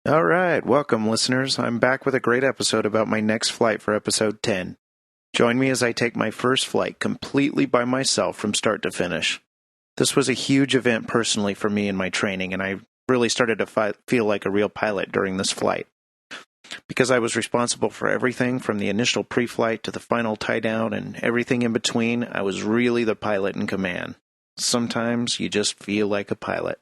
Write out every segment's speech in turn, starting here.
All right, welcome listeners. I'm back with a great episode about my next flight for episode 10. Join me as I take my first flight completely by myself from start to finish. This was a huge event personally for me in my training, and I really started to feel like a real pilot during this flight. Because I was responsible for everything from the initial pre-flight to the final tie-down and everything in between, I was really the pilot in command. Sometimes you just feel like a pilot.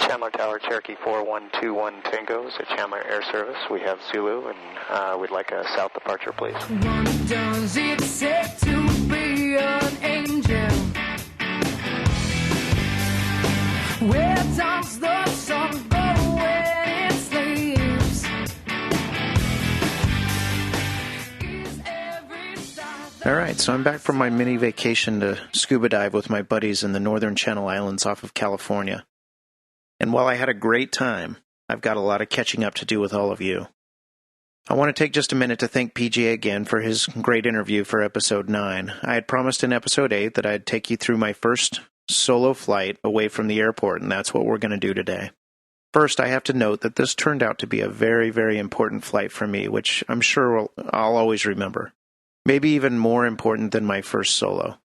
Chandler Tower, Cherokee 4121 Tango is at Chandler Air Service. We have Zulu, and we'd like a south departure, please. What does it say to be an angel? Where does the sun go when it sleeps? All right, so I'm back from my mini vacation to scuba dive with my buddies in the northern Channel Islands off of California. And while I had a great time, I've got a lot of catching up to do with all of you. I want to take just a minute to thank PJ again for his great interview for episode 9. I had promised in episode 8 that I'd take you through my first solo flight away from the airport, and that's what we're going to do today. First, I have to note that this turned out to be a very, very important flight for me, which I'm sure I'll always remember. Maybe even more important than my first solo.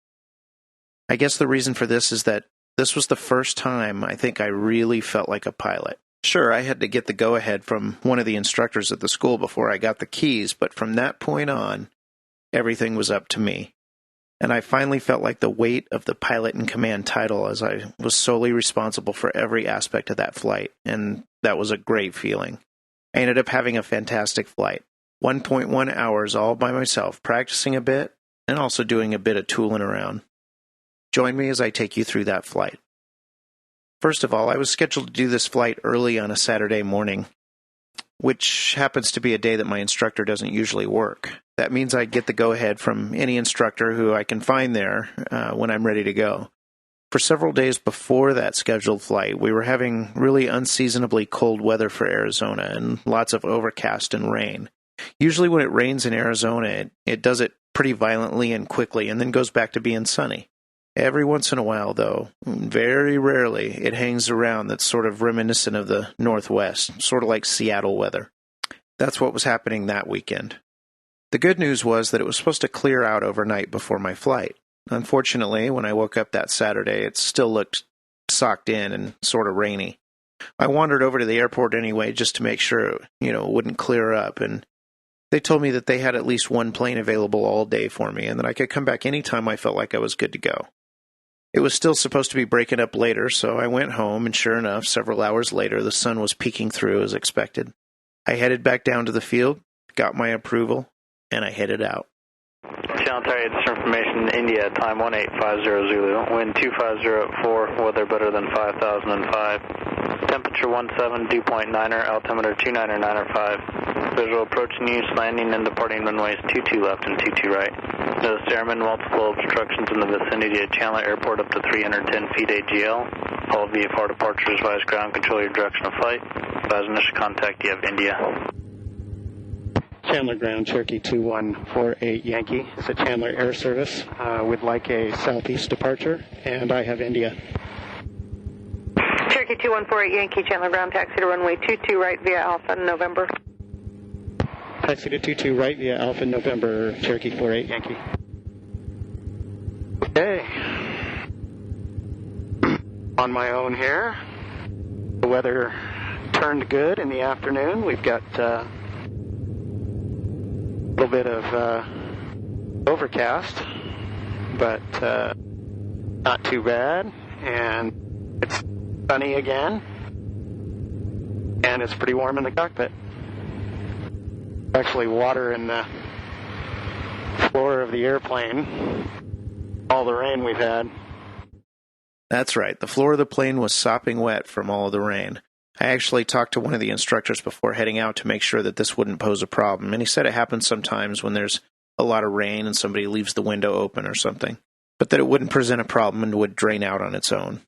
I guess the reason for this is that this was the first time I think I really felt like a pilot. Sure, I had to get the go-ahead from one of the instructors at the school before I got the keys, but from that point on, everything was up to me. And I finally felt like the weight of the pilot in command title as I was solely responsible for every aspect of that flight, and that was a great feeling. I ended up having a fantastic flight. 1.1 hours all by myself, practicing a bit, and also doing a bit of tooling around. Join me as I take you through that flight. First of all, I was scheduled to do this flight early on a Saturday morning, which happens to be a day that my instructor doesn't usually work. That means I get the go-ahead from any instructor who I can find there when I'm ready to go. For several days before that scheduled flight, we were having really unseasonably cold weather for Arizona and lots of overcast and rain. Usually when it rains in Arizona, it does it pretty violently and quickly and then goes back to being sunny. Every once in a while, though, very rarely, it hangs around that's sort of reminiscent of the Northwest, sort of like Seattle weather. That's what was happening that weekend. The good news was that it was supposed to clear out overnight before my flight. Unfortunately, when I woke up that Saturday, it still looked socked in and sort of rainy. I wandered over to the airport anyway just to make sure, it wouldn't clear up, and they told me that they had at least one plane available all day for me and that I could come back anytime I felt like I was good to go. It was still supposed to be breaking up later, so I went home, and sure enough, several hours later, the sun was peeking through as expected. I headed back down to the field, got my approval, and I headed out. Channel Tower, this information, India, time 1850 Zulu, wind 250 at 4, weather better than 5005, temperature 17, dew point 9er, altimeter 299.5, visual approaching use, landing and departing runways 22 left and 22 right. Notice airmen, multiple obstructions in the vicinity of Chandler Airport up to 310 feet AGL. All VFR departures, advise ground control your direction of flight. Advise initial contact, you have India. Chandler Ground, Cherokee 2148 Yankee. It's a Chandler Air Service. Would like a southeast departure, and I have India. Cherokee 2148 Yankee, Chandler Ground, taxi to runway 22 right via Alpha, November. Taxi to 22 right via Alpha, November, Cherokee 48 Yankee. Okay. On my own here. The weather turned good in the afternoon. We've got a little bit of overcast, but not too bad. And it's sunny again. And it's pretty warm in the cockpit. Actually water in the floor of the airplane. All the rain we've had. That's right, the floor of the plane was sopping wet from all of the rain. I actually talked to one of the instructors before heading out to make sure that this wouldn't pose a problem, and he said it happens sometimes when there's a lot of rain and somebody leaves the window open or something, but that it wouldn't present a problem and would drain out on its own.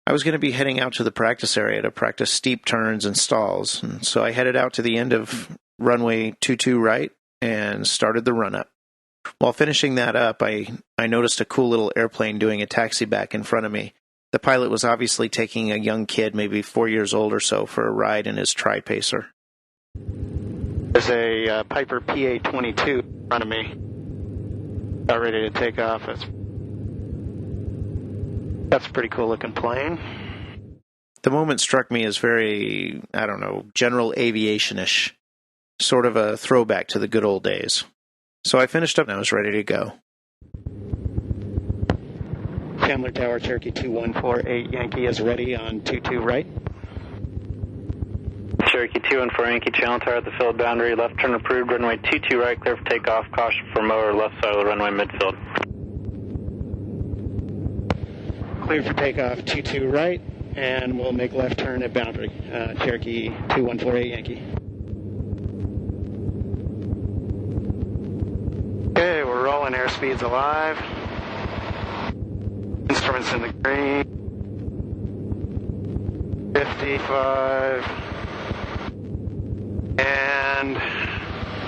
I was going to be heading out to the practice area to practice steep turns and stalls, and so I headed out to the end of runway 22 right and started the run-up. While finishing that up, I noticed a cool little airplane doing a taxi back in front of me, The pilot was obviously taking a young kid, maybe 4 years old or so, for a ride in his tri-pacer. There's a Piper PA-22 in front of me. About ready to take off. That's a pretty cool looking plane. The moment struck me as very, general aviation-ish. Sort of a throwback to the good old days. So I finished up and I was ready to go. Chandler Tower, Cherokee 2148 Yankee is ready on 22 right. Cherokee 214 Yankee, Channel Tower at the field boundary, left turn approved, runway 22 right, clear for takeoff, caution for mower, left side of the runway midfield. Clear for takeoff 22 right, and we'll make left turn at boundary, Cherokee 2148 Yankee. Okay, we're rolling, airspeed's alive. Instruments in the green. 55. And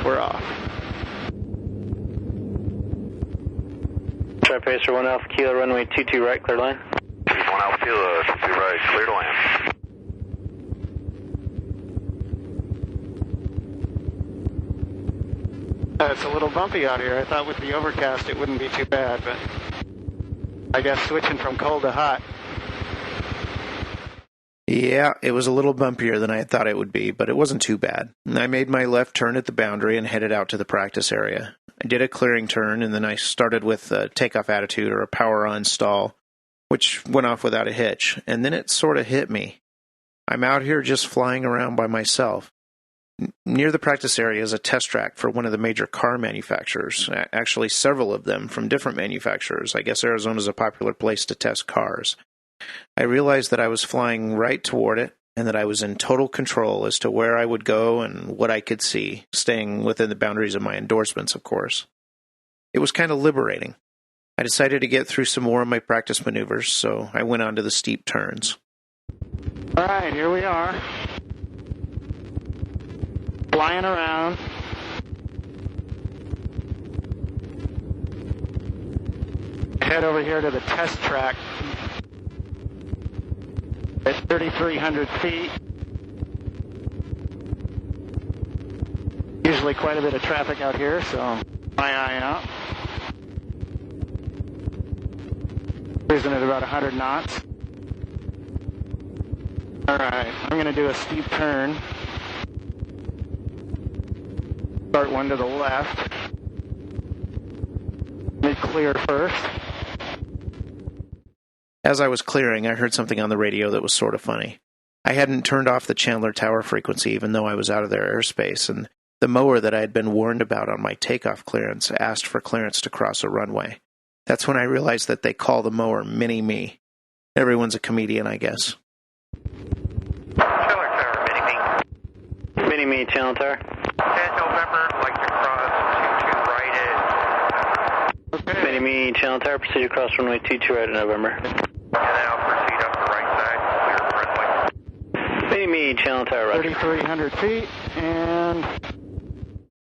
we're off. Tri-Pacer 1 Alpha Kilo, runway 22 right, clear line. 1 Alpha Kilo, 22 right, clear to land. It's a little bumpy out here. I thought with the overcast it wouldn't be too bad, but I guess switching from cold to hot. Yeah, it was a little bumpier than I had thought it would be, but it wasn't too bad. I made my left turn at the boundary and headed out to the practice area. I did a clearing turn, and then I started with a takeoff attitude or a power-on stall, which went off without a hitch, and then it sort of hit me. I'm out here just flying around by myself. Near the practice area is a test track for one of the major car manufacturers, actually several of them from different manufacturers. I guess Arizona's a popular place to test cars. I realized that I was flying right toward it and that I was in total control as to where I would go and what I could see, staying within the boundaries of my endorsements, of course. It was kind of liberating. I decided to get through some more of my practice maneuvers, so I went on to the steep turns. All right, here we are. Flying around. Head over here to the test track at 3,300 feet. Usually quite a bit of traffic out here, so my eye out. Cruising at about 100 knots. All right, I'm going to do a steep turn. Start one to the left. Mid clear first. As I was clearing, I heard something on the radio that was sort of funny. I hadn't turned off the Chandler Tower frequency even though I was out of their airspace, and the mower that I had been warned about on my takeoff clearance asked for clearance to cross a runway. That's when I realized that they call the mower Mini-Me. Everyone's a comedian, I guess. Chandler Tower, Mini-Me. Mini-Me, Channel Tower. 10 November, like to cross 22 right at... Okay. Mini-Me, Channel Tower, proceed across runway 22 right at November. And then I'll proceed up the right side, clear runway. Mini-Me, Channel Tower, roger. 3,300 feet, and...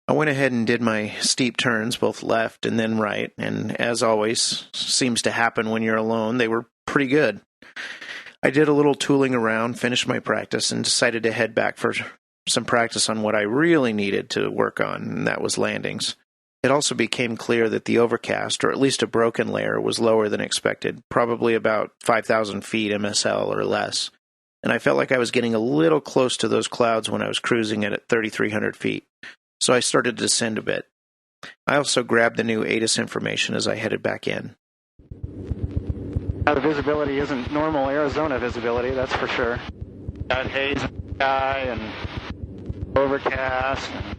I went ahead and did my steep turns, both left and then right, and as always, seems to happen when you're alone, they were pretty good. I did a little tooling around, finished my practice, and decided to head back for some practice on what I really needed to work on, and that was landings. It also became clear that the overcast, or at least a broken layer, was lower than expected, probably about 5,000 feet MSL or less, and I felt like I was getting a little close to those clouds when I was cruising at 3,300 feet. So I started to descend a bit. I also grabbed the new ATIS information as I headed back in. Now the visibility isn't normal Arizona visibility, that's for sure. Got haze in the sky and overcast. And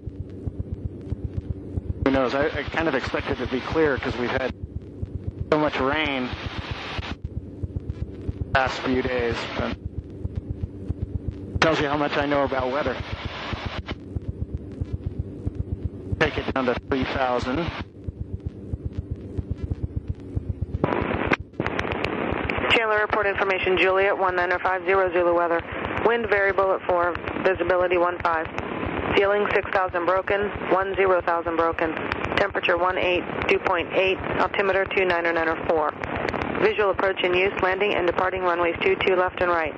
who knows? I kind of expected it to be clear because we've had so much rain the past few days. But tells you how much I know about weather. Take it down to 3,000. Chandler, report information. Juliet 19050 Zulu weather. Wind variable at 4. Visibility 15. Ceiling 6,000 broken. 10,000 broken. Temperature 18. Dew point 8. Altimeter 2994. Visual approach in use, landing and departing runways 22 left and right.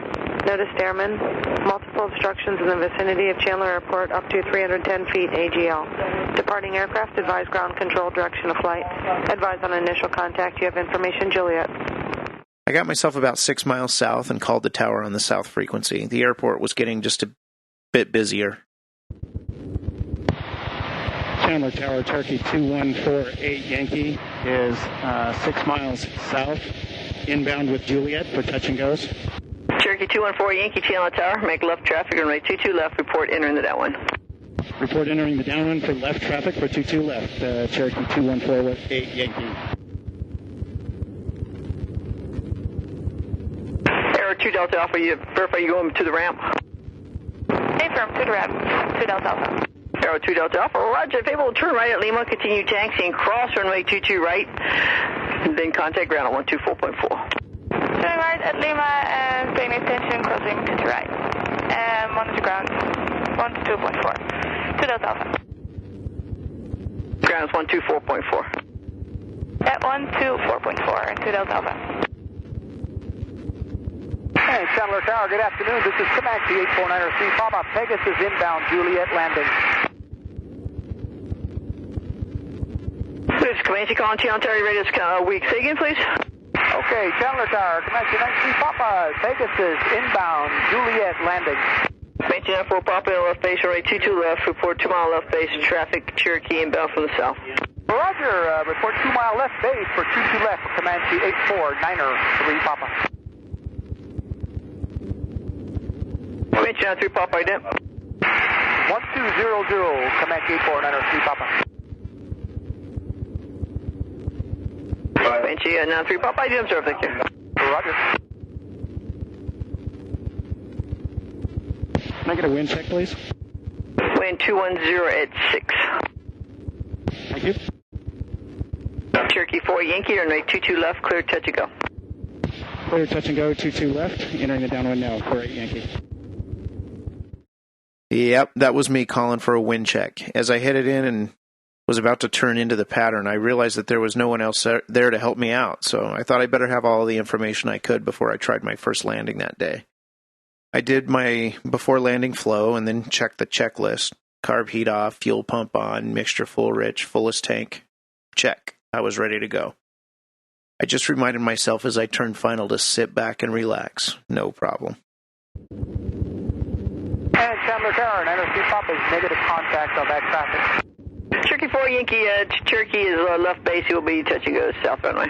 Notice airmen, multiple obstructions in the vicinity of Chandler Airport up to 310 feet AGL. Departing aircraft, advise ground control direction of flight. Advise on initial contact. You have information, Juliet. I got myself about 6 miles south and called the tower on the south frequency. The airport was getting just a bit busier. Chandler Tower, Turkey 2148 Yankee is 6 miles south, inbound with Juliet for touch and goes. Cherokee 214 Yankee, Chandler Tower, make left traffic, runway 22 left, report entering the downwind. Report entering the downwind for left traffic for 22 left, Cherokee 2148 Yankee. Aero 2 Delta Alpha, you verify you going to the ramp? Affirm, to the ramp, 2 Delta Alpha. Aero 2 Delta Alpha, roger, if able, turn right at Lima, continue taxiing, cross runway 22 right, and then contact ground at 124.4. Turning right at Lima and paying attention, crossing to the right. And monitor ground, 122.4. 2 Delta Alpha. Ground is 124.4. At 124.4 and 2 Delta Alpha. Hey, Chandler Tower, good afternoon. This is Comanche 84903 Papa. Pegasus inbound, Juliet landing. This is Comanche calling to Ontario Radio week. Say again, please. Okay, Chandler Tower, Comanche 93 Papa. Pegasus inbound, Juliet landing. Comanche 94 Papa, left base, runway 22 left, report 2 mile left base, traffic, Cherokee inbound from the south. Roger, report 2 mile left base for 22 left, Comanche 84903 Papa. Comanche 93 Papa, ident. 1200, Comanche 84903 Papa. Comanche 93 Papa, I do observe, thank you. Roger. Can I get a wind check, please? Wind 210 at 6. Thank you. Cherokee 4 Yankee, runway 22 left, clear, touch and go. Clear, touch and go, 22 left, entering the downwind now, 48 Yankee. Yep, that was me calling for a wind check. As I headed in and was about to turn into the pattern, I realized that there was no one else there to help me out, so I thought I better have all the information I could before I tried my first landing that day. I did my before landing flow and then checked the checklist. Carb heat off, fuel pump on, mixture full rich, fullest tank. Check. I was ready to go. I just reminded myself as I turned final to sit back and relax. No problem. And Chandler Tower, 903 Papa's negative contact on that traffic. Cherokee 4 Yankee, Cherokee is left base, he will be touch and go south runway.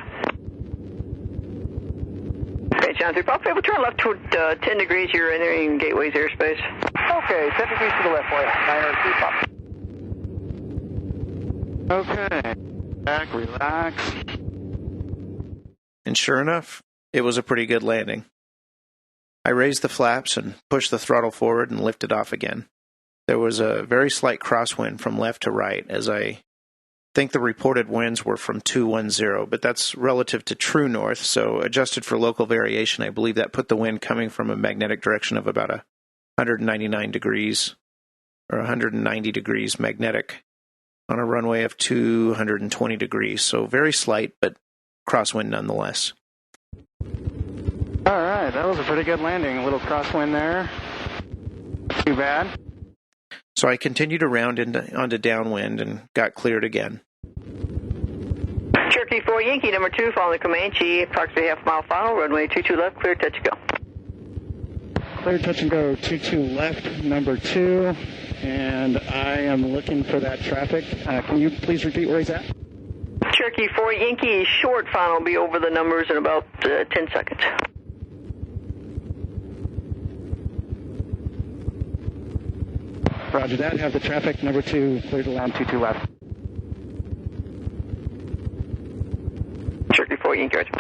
Okay, John 3 Papa, we'll turn left toward 10 degrees, you're entering Gateway's airspace. Okay, 10 degrees to the left for you, 903 Papa. Okay. Back, relax. And sure enough, it was a pretty good landing. I raised the flaps and pushed the throttle forward and lifted off again. There was a very slight crosswind from left to right, as I think the reported winds were from 210, but that's relative to true north, so adjusted for local variation, I believe that put the wind coming from a magnetic direction of about 199 degrees, or 190 degrees magnetic, on a runway of 220 degrees, so very slight, but crosswind nonetheless. All right, that was a pretty good landing. A little crosswind there. Too bad. So I continued around onto downwind and got cleared again. Cherokee 4 Yankee, number 2, following Comanche, approximately half-mile final, runway 22 left, clear, touch and go. Clear, touch and go, 22 left, number 2, and I am looking for that traffic. Can you please repeat where he's at? Cherokee 4 Yankee, short final, will be over the numbers in about 10 seconds. Roger that. Have the traffic, number 2, clear to land 22 left. Cherokee 4 Yankee, roger.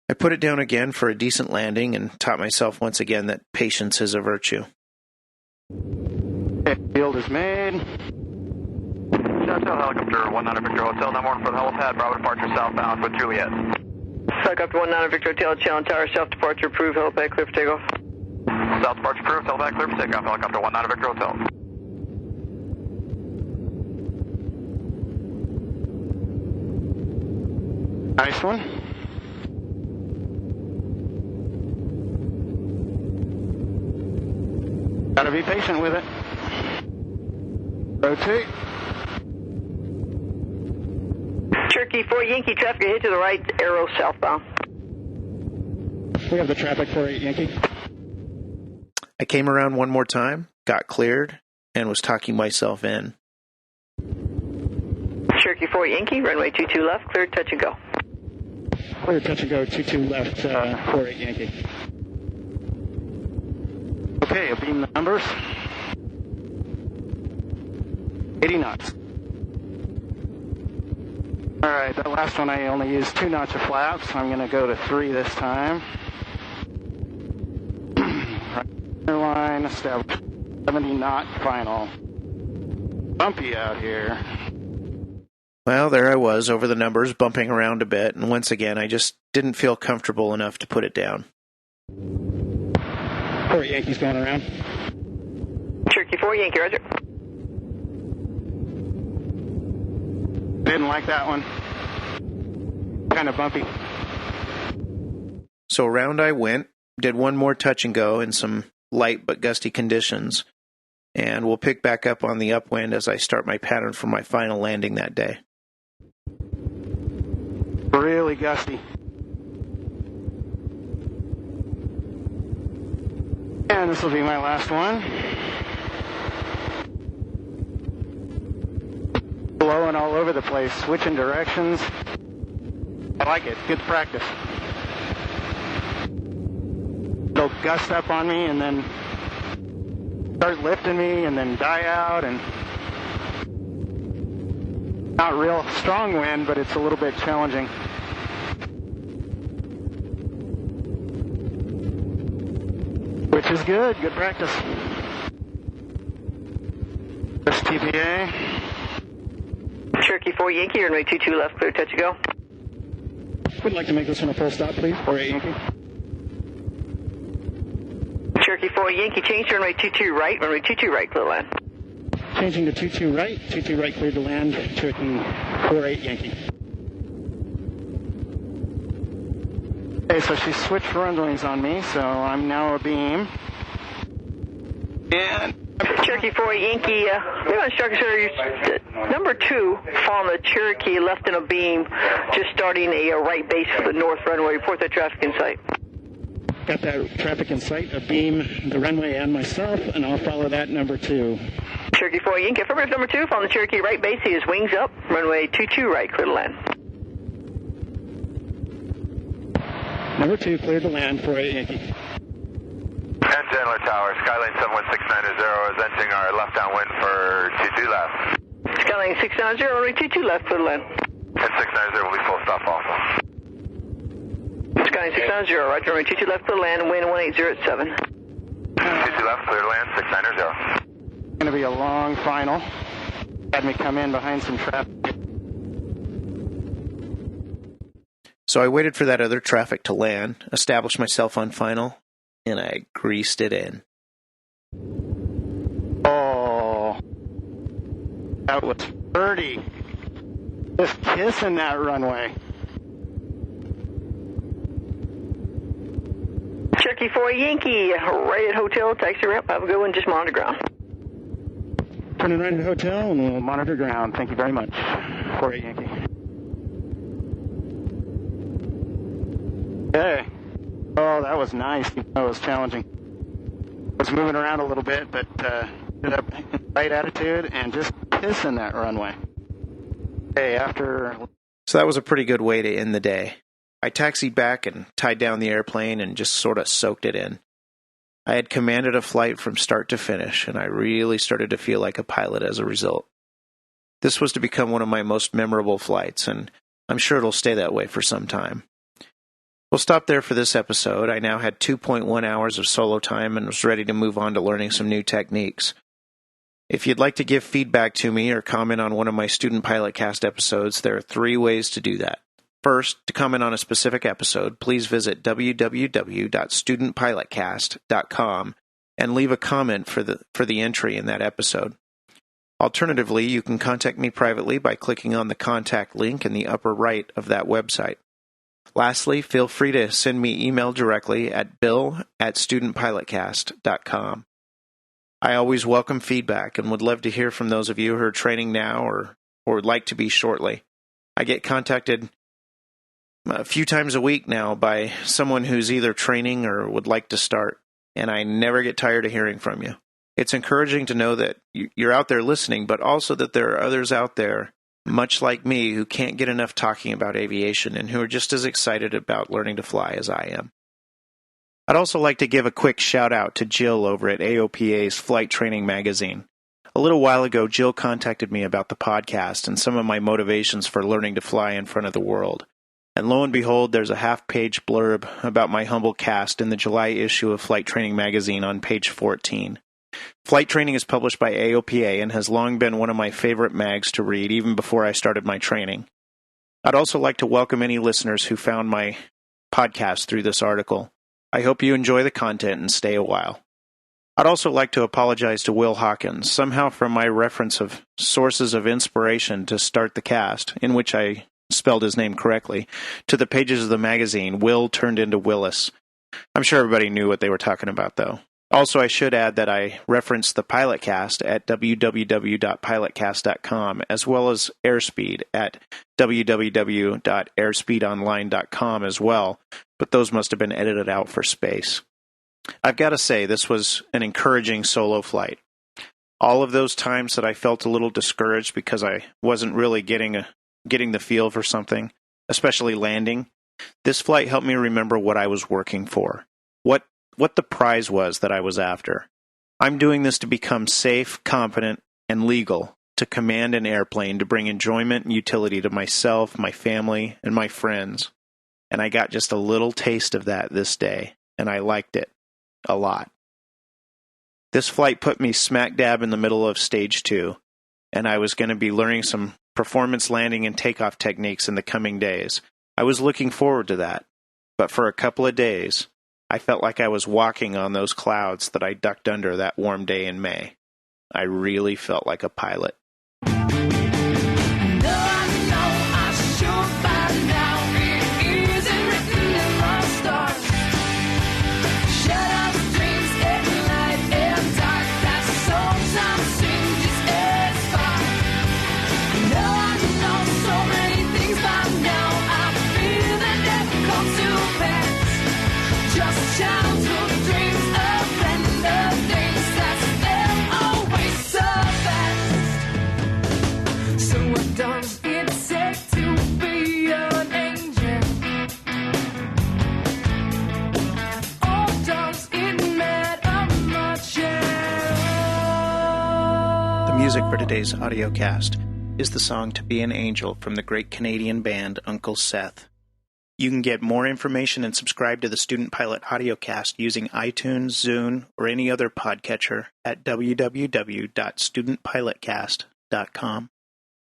I put it down again for a decent landing and taught myself once again that patience is a virtue. Okay, field is made. Hotel helicopter 19 Victor Hotel, now morning for the helipad, Bravo departure southbound with Juliet. Helicopter 19 Victor Hotel, Chandler Tower, south departure approved, helipad clear for takeoff. South departure approved, helipad clear for takeoff, helicopter 19 Victor Hotel. Nice one. Gotta be patient with it. Rotate. Cherokee 4 Yankee traffic ahead to the right, arrow southbound. We have the traffic for 8 Yankee. I came around one more time, got cleared, and was talking myself in. Cherokee 4 Yankee, runway 22 left, clear, touch and go. Clear, touch and go, 22 left, 48 Yankee. Okay, I'll beam the numbers. 80 knots. All right, that last one I only used 2 knots of flaps, so I'm going to go to 3 this time. Right line, establish 70 knot final. Bumpy out here. Well, there I was, over the numbers, bumping around a bit, and once again, I just didn't feel comfortable enough to put it down. 4 Yankees going around. Cherokee 4 Yankee, roger. Didn't like that one. Kind of bumpy. So around I went, did one more touch and go in some light but gusty conditions, and we'll pick back up on the upwind as I start my pattern for my final landing that day. Really gusty. And this will be my last one. Blowing all over the place, switching directions. I like it. Good practice. It'll gust up on me and then start lifting me and then die out, and not real strong wind, but it's a little bit challenging. Which is good. Good practice. First TPA. Cherokee 4 Yankee, runway 22 left, clear, touch and go. Would like to make this one a full stop, please. 48 Yankee. Cherokee 4 Yankee, change to runway 22 right, runway 22 right, clear land. Changing to 22 right, 22 right cleared to land, Cherokee 48 Yankee. Okay, so she switched runways on me, so I'm now a beam. And Cherokee 4 Yankee, we want to start number 2 following the Cherokee left in a beam, just starting a right base for the north runway. Report that traffic in sight. Got that traffic in sight, a beam, the runway, and myself, and I'll follow that number 2. Cherokee 4 Yankee, affirmative number 2, following the Cherokee right base, he is wings up, runway 22 right, clear to land. Number 2, cleared to land, 48 Yankee. And Chandler Tower, Skyline 71690 is entering our left downwind for 22 left. Skyline 690, runway 22 left, clear to land. And 690 will be full stop also. Skyline 690, right, runway 22 left, clear to land, wind 180 at 7. 22 left, clear to land, 690. Going to be a long final. Had me come in behind some traffic. So I waited for that other traffic to land, established myself on final, and I greased it in. Oh, that was birdie. Just kissing that runway. Cherokee 4 Yankee, right at hotel, taxi ramp, have a good one, just monitor ground. Turning right at hotel, and we'll monitor ground. Thank you very much. 48 Yankee. Okay. Oh, that was nice. That was challenging. I was moving around a little bit, but ended up in the right attitude and just kissing that runway. Okay, So that was a pretty good way to end the day. I taxied back and tied down the airplane and just sort of soaked it in. I had commanded a flight from start to finish, and I really started to feel like a pilot as a result. This was to become one of my most memorable flights, and I'm sure it'll stay that way for some time. We'll stop there for this episode. I now had 2.1 hours of solo time and was ready to move on to learning some new techniques. If you'd like to give feedback to me or comment on one of my Student Pilot Cast episodes, there are 3 ways to do that. First, to comment on a specific episode, please visit www.studentpilotcast.com and leave a comment for the entry in that episode. Alternatively, you can contact me privately by clicking on the contact link in the upper right of that website. Lastly, feel free to send me email directly at bill@studentpilotcast.com. I always welcome feedback and would love to hear from those of you who are training now or would like to be shortly. I get contacted a few times a week now by someone who's either training or would like to start, and I never get tired of hearing from you. It's encouraging to know that you're out there listening, but also that there are others out there, much like me, who can't get enough talking about aviation and who are just as excited about learning to fly as I am. I'd also like to give a quick shout out to Jill over at AOPA's Flight Training Magazine. A little while ago, Jill contacted me about the podcast and some of my motivations for learning to fly in front of the world. And lo and behold, there's a half-page blurb about my humble cast in the July issue of Flight Training Magazine on page 14. Flight Training is published by AOPA and has long been one of my favorite mags to read, even before I started my training. I'd also like to welcome any listeners who found my podcast through this article. I hope you enjoy the content and stay a while. I'd also like to apologize to Will Hawkins, somehow from my reference of sources of inspiration to start the cast, in which I spelled his name correctly, to the pages of the magazine, Will turned into Willis. I'm sure everybody knew what they were talking about, though. Also, I should add that I referenced the Pilotcast at www.pilotcast.com, as well as Airspeed at www.airspeedonline.com as well, but those must have been edited out for space. I've got to say, this was an encouraging solo flight. All of those times that I felt a little discouraged because I wasn't really getting the feel for something, especially landing, this flight helped me remember what I was working for, what the prize was that I was after. I'm doing this to become safe, competent, and legal, to command an airplane, to bring enjoyment and utility to myself, my family, and my friends. And I got just a little taste of that this day, and I liked it a lot. This flight put me smack dab in the middle of Stage 2, and I was going to be learning some performance landing and takeoff techniques in the coming days. I was looking forward to that, but for a couple of days, I felt like I was walking on those clouds that I ducked under that warm day in May. I really felt like a pilot. Music for today's audiocast is the song To Be an Angel from the great Canadian band Uncle Seth. You can get more information and subscribe to the Student Pilot audiocast using iTunes, Zune, or any other podcatcher at www.studentpilotcast.com.